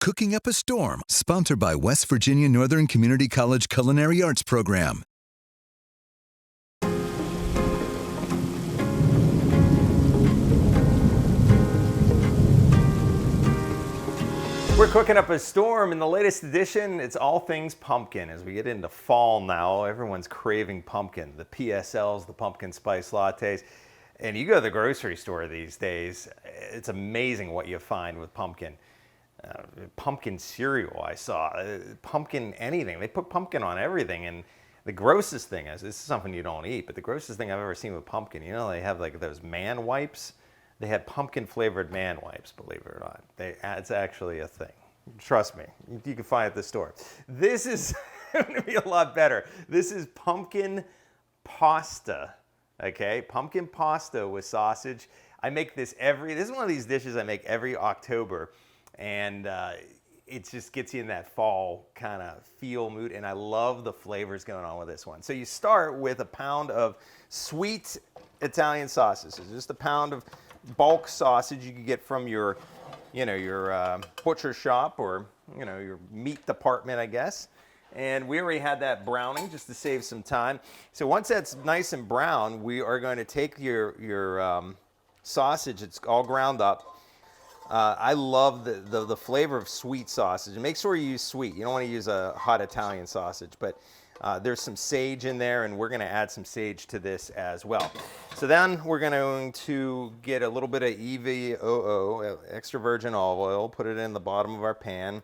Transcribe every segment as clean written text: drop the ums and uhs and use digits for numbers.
Cooking Up a Storm, sponsored by West Virginia Northern Community College Culinary Arts Program. We're cooking up a storm in the latest edition. It's all things pumpkin. As we get into fall now, everyone's craving pumpkin. The PSLs, the pumpkin spice lattes. And you go to the grocery store these days, it's amazing what you find with pumpkin. Pumpkin cereal I saw, pumpkin anything. They put pumpkin on everything. And the grossest thing is, this is something you don't eat, but the grossest thing I've ever seen with pumpkin, you know, they have like those man wipes. They had pumpkin flavored man wipes, believe it or not. It's actually a thing. Trust me, you can find it at the store. This is going to be a lot better. This is pumpkin pasta, okay? Pumpkin pasta with sausage. I make this this is one of these dishes I make every October, and it just gets you in that fall kind of feel mood, and I love the flavors going on with this one. So you start with a pound of sweet Italian sausage. So just a pound of bulk sausage you can get from your butcher shop or, your meat department, I guess. And we already had that browning just to save some time. So once that's nice and brown, we are going to take your sausage. It's all ground up. I love the flavor of sweet sausage. And make sure you use sweet. You don't want to use a hot Italian sausage, but there's some sage in there, and we're going to add some sage to this as well. So then we're going to get a little bit of EVOO, extra virgin olive oil, put it in the bottom of our pan.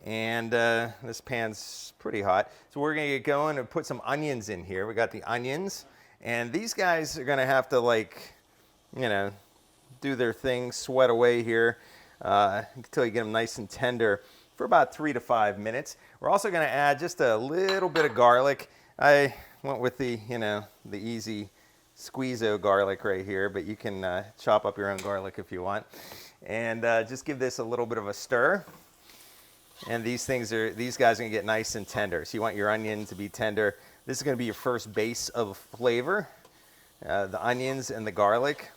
And this pan's pretty hot. So we're going to get going and put some onions in here. We got the onions. And these guys are going to have to, do their thing, sweat away here until you get them nice and tender for about 3 to 5 minutes. We're also going to add just a little bit of garlic. I went with the easy squeeze-o garlic right here, but you can chop up your own garlic if you want. And just give this a little bit of a stir. And these guys are going to get nice and tender. So you want your onion to be tender. This is going to be your first base of flavor, the onions and the garlic.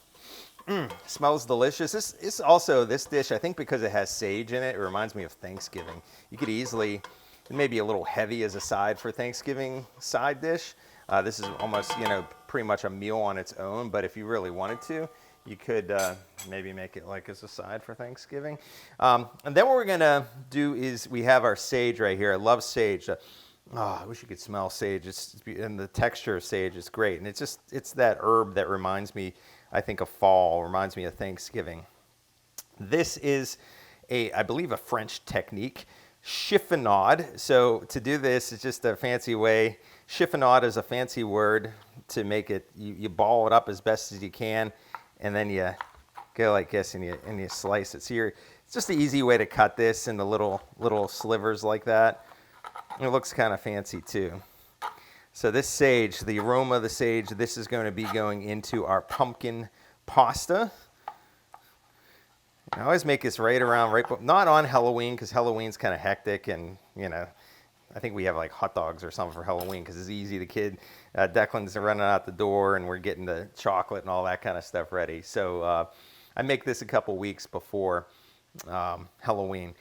Smells delicious. This dish, I think because it has sage in it, it reminds me of Thanksgiving. You could easily, it may be a little heavy as a side for Thanksgiving side dish. This is almost, pretty much a meal on its own, but if you really wanted to, you could maybe make it like as a side for Thanksgiving. And then what we're gonna do is we have our sage right here. I love sage. I wish you could smell sage. And the texture of sage is great. And it's that herb that reminds me, I think, of fall, reminds me of Thanksgiving. This is I believe a French technique, chiffonade. So to do this is just a fancy way. Chiffonade is a fancy word to make it, you ball it up as best as you can, and then you go like this and you slice it. So it's just an easy way to cut this into little slivers like that. It looks kind of fancy too. So this sage, the aroma of the sage, this is going to be going into our pumpkin pasta. I always make this right, not on Halloween, because Halloween's kind of hectic, and I think we have like hot dogs or something for Halloween because it's easy. The kid, Declan's running out the door, and we're getting the chocolate and all that kind of stuff ready. So I make this a couple weeks before Halloween.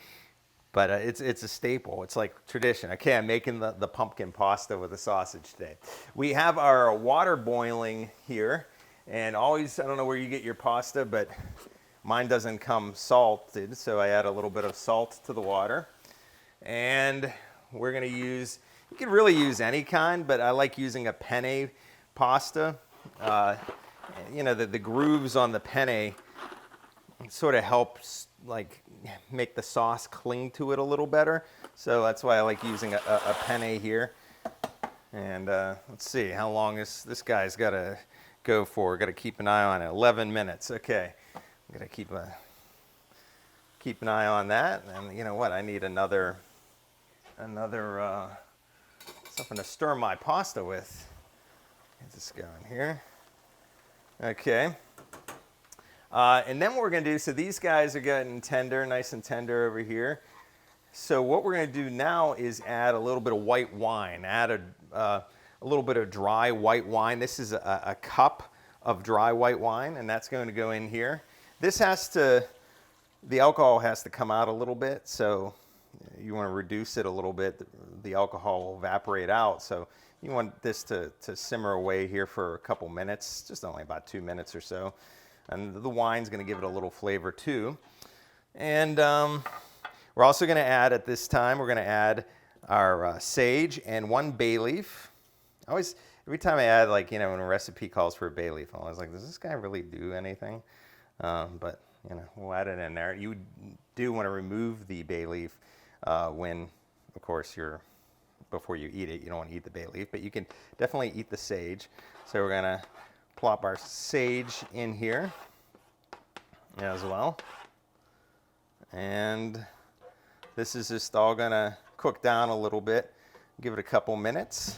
But it's a staple. It's like tradition. Okay, I'm making the pumpkin pasta with the sausage today. We have our water boiling here. And always, I don't know where you get your pasta, but mine doesn't come salted. So I add a little bit of salt to the water. And we're going to use, you can really use any kind, but I like using a penne pasta. The grooves on the penne sort of helps make the sauce cling to it a little better. So that's why I like using a penne here. And let's see, how long this guy's got to go for. Got to keep an eye on it. 11 minutes. Okay, I'm gonna keep an eye on that. And you know what? I need another something to stir my pasta with. Get this going here. Okay. And then what we're going to do, so these guys are getting tender, nice and tender over here. So what we're going to do now is add a little bit of white wine, add a little bit of dry white wine. This is a cup of dry white wine, and that's going to go in here. This has to the alcohol has to come out a little bit, so you want to reduce it a little bit. The alcohol will evaporate out, so you want this to simmer away here for a couple minutes, just only about 2 minutes or so. And the wine's going to give it a little flavor too. And we're also going to add, at this time, we're going to add our sage and 1 bay leaf. Every time I add, like, when a recipe calls for a bay leaf, I'm always like, does this guy really do anything? But, we'll add it in there. You do want to remove the bay leaf when, of course, before you eat it. You don't want to eat the bay leaf, but you can definitely eat the sage. So we're going to plop our sage in here as well. And this is just all going to cook down a little bit. Give it a couple minutes.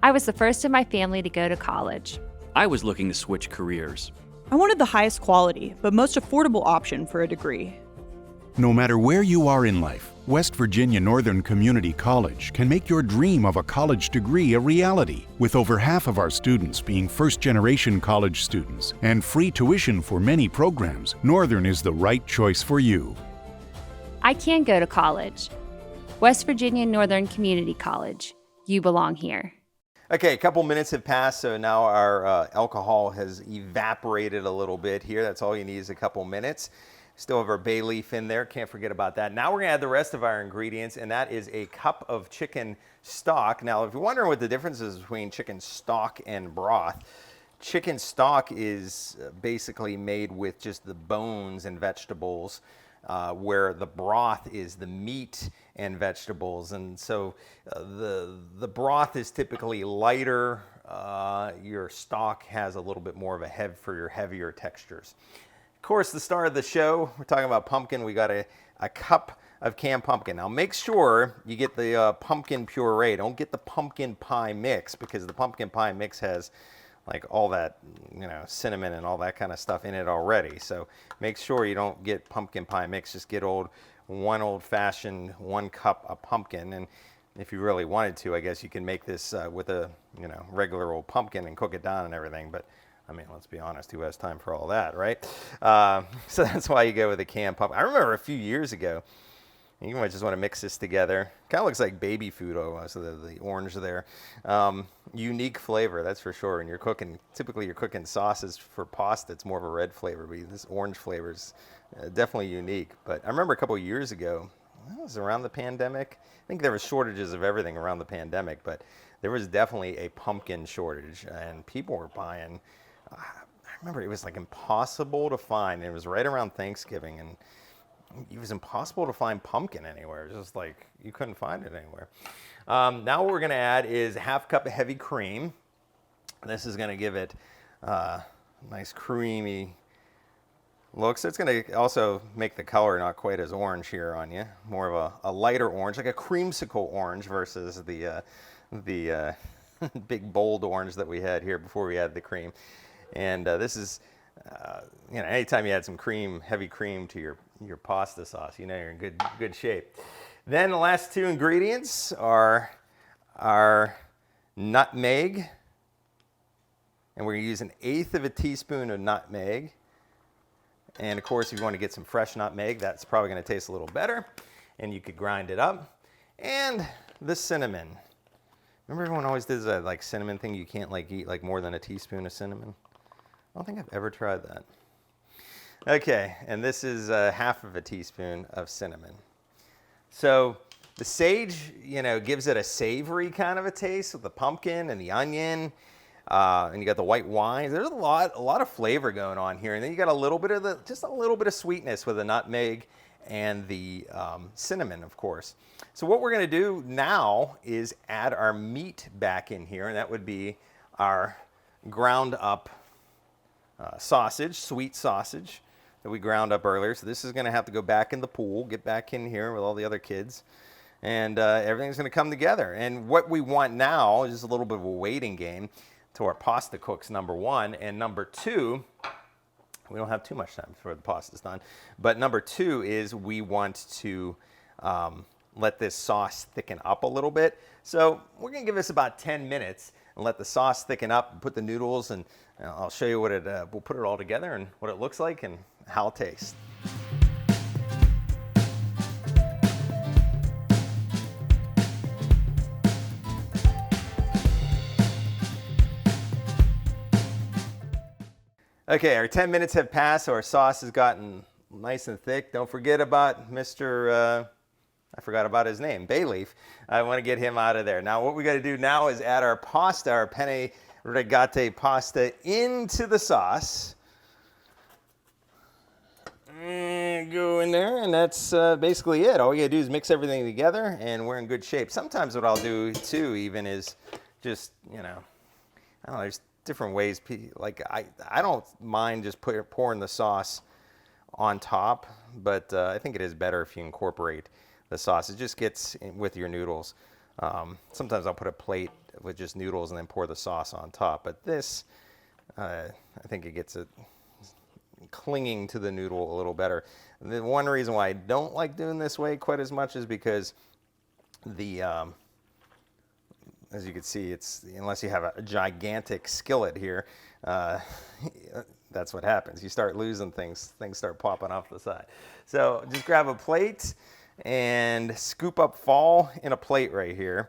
I was the first in my family to go to college. I was looking to switch careers. I wanted the highest quality, but most affordable option for a degree. No matter where you are in life, West Virginia Northern Community College can make your dream of a college degree a reality, with over half of our students being first-generation college students and free tuition for many programs. Northern is the right choice for you. I can go to college. West Virginia Northern Community College. You belong here. Okay, a couple minutes have passed, so now our alcohol has evaporated a little bit here. That's all you need is a couple minutes. Still have our bay leaf in there, can't forget about that. Now we're gonna add the rest of our ingredients, and that is a cup of chicken stock. Now, if you're wondering what the difference is between chicken stock and broth, chicken stock is basically made with just the bones and vegetables, where the broth is the meat and vegetables. And so the broth is typically lighter. Your stock has a little bit more of a head for your heavier textures. Of course, the star of the show, we're talking about pumpkin. We got a cup of canned pumpkin. Now make sure you get the pumpkin puree. Don't get the pumpkin pie mix, because the pumpkin pie mix has like all that, cinnamon and all that kind of stuff in it already. So make sure you don't get pumpkin pie mix. Just get one old-fashioned 1 cup of pumpkin. And if you really wanted to, I guess you can make this with a regular old pumpkin and cook it down and everything. But I mean, let's be honest, who has time for all that, right? So that's why you go with a canned pumpkin. I remember a few years ago, you might just want to mix this together. Kind of looks like baby food almost, so the orange there. Unique flavor, that's for sure. And typically you're cooking sauces for pasta, it's more of a red flavor, but this orange flavor is definitely unique. But I remember a couple of years ago, it was around the pandemic. I think there was shortages of everything around the pandemic, but there was definitely a pumpkin shortage, and people were buying. I remember it was like impossible to find. It was right around Thanksgiving, and it was impossible to find pumpkin anywhere. It was just like you couldn't find it anywhere. Now what we're going to add is 1/2 cup of heavy cream. This is going to give it nice creamy look. So it's going to also make the color not quite as orange here on you. More of a lighter orange, like a creamsicle orange versus the big bold orange that we had here before we added the cream. And this is, anytime you add some heavy cream to your pasta sauce, you're in good shape. Then the last 2 ingredients are our nutmeg. And we're going to use 1/8 teaspoon of nutmeg. And of course, if you want to get some fresh nutmeg, that's probably going to taste a little better. And you could grind it up. And the cinnamon. Remember everyone always does that like cinnamon thing? You can't eat more than a teaspoon of cinnamon. I don't think I've ever tried that. Okay, and this is 1/2 teaspoon of cinnamon. So the sage, gives it a savory kind of a taste with the pumpkin and the onion, and you got the white wine. There's a lot of flavor going on here, and then you got a little bit of sweetness with the nutmeg and the cinnamon, of course. So what we're going to do now is add our meat back in here, and that would be our ground up sausage, sweet sausage that we ground up earlier. So this is going to have to go back in the pool, get back in here with all the other kids, and everything's going to come together. And what we want now is just a little bit of a waiting game to our pasta cooks, number 1. And number 2, we don't have too much time before the pasta's done, but number 2 is we want to let this sauce thicken up a little bit. So we're gonna give this about 10 minutes and let the sauce thicken up and put the noodles, and I'll show you what we'll put it all together and what it looks like and how it tastes. Okay, our 10 minutes have passed, so our sauce has gotten nice and thick. Don't forget about Mr. I forgot about his name, Bayleaf. I want to get him out of there. Now what we got to do now is add our pasta, our penne rigate pasta, into the sauce. And go in there, and that's basically it. All you got to do is mix everything together, and we're in good shape. Sometimes what I'll do too even is just, I don't know, there's different ways. Like I don't mind just pouring the sauce on top, but I think it is better if you incorporate the sauce. It just gets in with your noodles. Sometimes I'll put a plate with just noodles and then pour the sauce on top. But this, I think it gets it clinging to the noodle a little better. The one reason why I don't like doing this way quite as much is because the as you can see, it's, unless you have a gigantic skillet here, that's what happens. You start losing things start popping off the side. So just grab a plate and scoop up fall in a plate right here.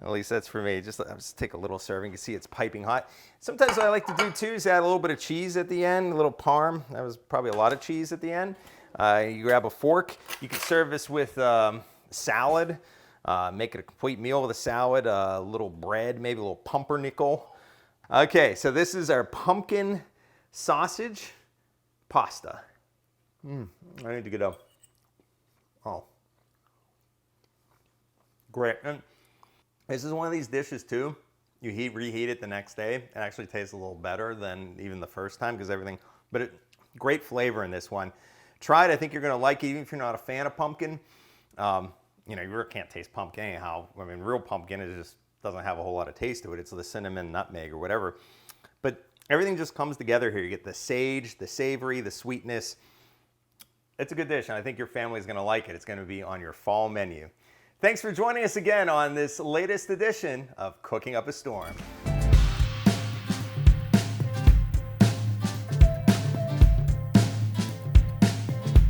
At least that's for me. Just take a little serving. You can see it's piping hot. Sometimes what I like to do too is add a little bit of cheese at the end, a little parm. That was probably a lot of cheese at the end. You grab a fork. You can serve this with salad. Make it a complete meal with a salad, a little bread, maybe a little pumpernickel. Okay, so this is our pumpkin sausage pasta. I need to get great. And this is one of these dishes too. You reheat it the next day. It actually tastes a little better than even the first time because everything, but great flavor in this one. Try it. I think you're going to like it, even if you're not a fan of pumpkin. You really can't taste pumpkin anyhow. I mean, real pumpkin, it just doesn't have a whole lot of taste to it. It's the cinnamon, nutmeg, or whatever. But everything just comes together here. You get the sage, the savory, the sweetness. It's a good dish, and I think your family is going to like it. It's going to be on your fall menu. Thanks for joining us again on this latest edition of Cooking Up a Storm.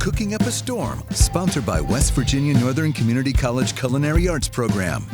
Cooking Up a Storm, sponsored by West Virginia Northern Community College Culinary Arts Program.